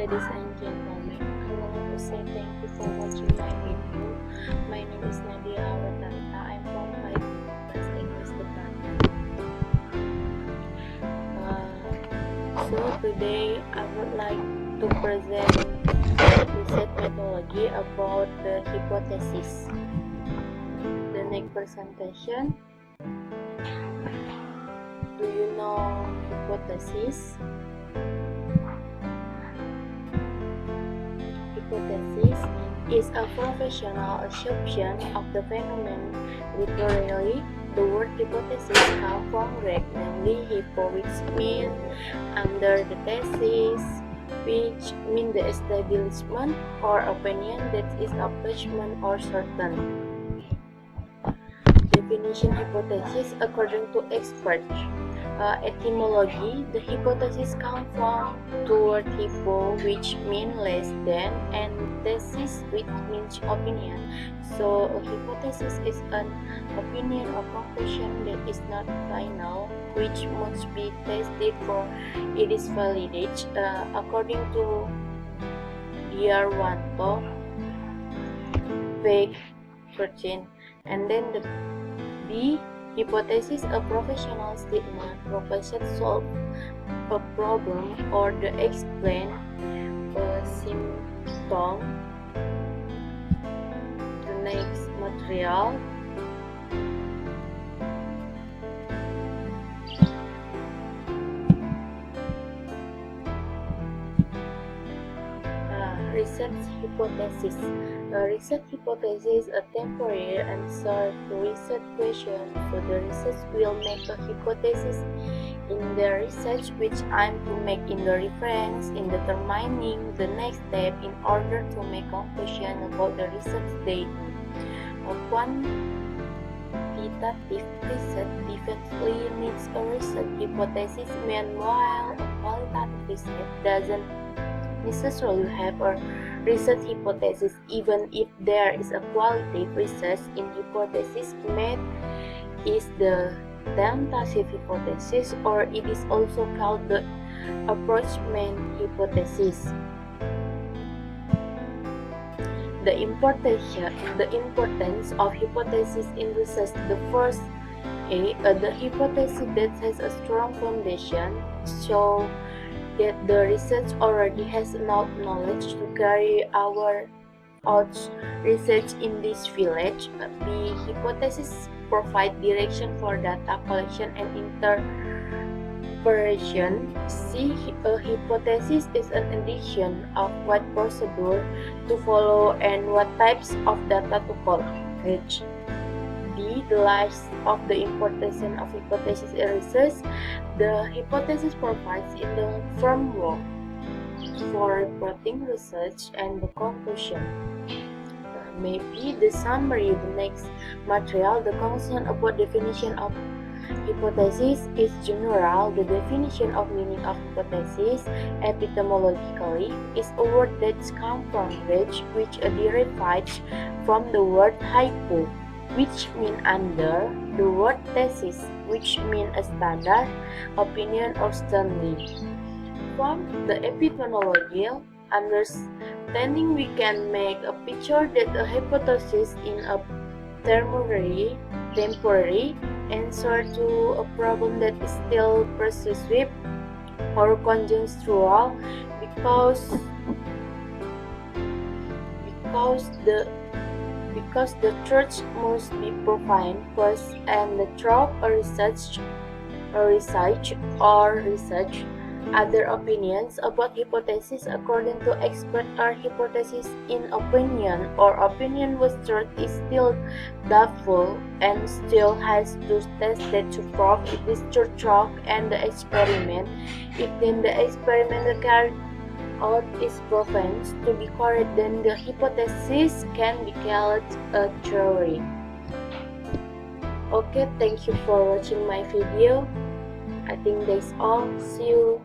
ladies and gentlemen, I want to say thank you for watching my video. My name is Nadia Awatanta. I'm from 5 English Department. So today I would like to present research methodology about the hypothesis. The next presentation. Do you know hypothesis? Hypothesis is a professional assumption of the phenomenon. Literally, the word hypothesis comes from Greek, namely hypo, which means under, the thesis, which means the establishment or opinion that is obtained or certain. Definition hypothesis according to experts. Etymology, the hypothesis comes from the word hypo, which means less than, and thesis, which means opinion. So a hypothesis is an opinion or conclusion that is not final, which must be tested for it is validity, according to Diarwanto, page 13. And then the B, hypothesis, a professional statement proposed to solve a problem or to explain a symptom. The next material. Research hypothesis. A research hypothesis is a temporary answer to research question. So the research will make a hypothesis in the research which aim to make in the reference in determining the next step in order to make conclusion about the research data. A quantitative research definitely needs a research hypothesis, meanwhile a qualitative research doesn't necessarily have a research hypothesis, even if there is a qualitative research in hypothesis made is the tentative hypothesis, or it is also called the approachment hypothesis. The importance of hypothesis in research. The first, the hypothesis that has a strong foundation, so that the research already has enough knowledge to carry out research in this field. The hypothesis provide direction for data collection and interpretation. C, a hypothesis is an indication of what procedure to follow and what types of data to collect. D, the life of the importance of hypothesis in research. The hypothesis provides in the framework for reporting research and the conclusion. Maybe the summary. The next material, the concern about definition of hypothesis is general. The definition of meaning of hypothesis epistemologically is a word that comes from Greek, which derives from the word hypo, which means under, the word thesis, which means a standard, opinion, or standing. From the epistemological understanding, we can make a picture that a hypothesis in a temporary answer to a problem that is still persuasive or conjectural because the truth must be proven first, and the truth research other opinions about hypothesis according to expert or hypothesis in opinion or opinion with truth is still doubtful and still has to test that to prove it is true and the experiment. If then the experiment carried out is proven to be correct, then the hypothesis can be called a theory. Okay, thank you for watching my video. I think that's all. See you.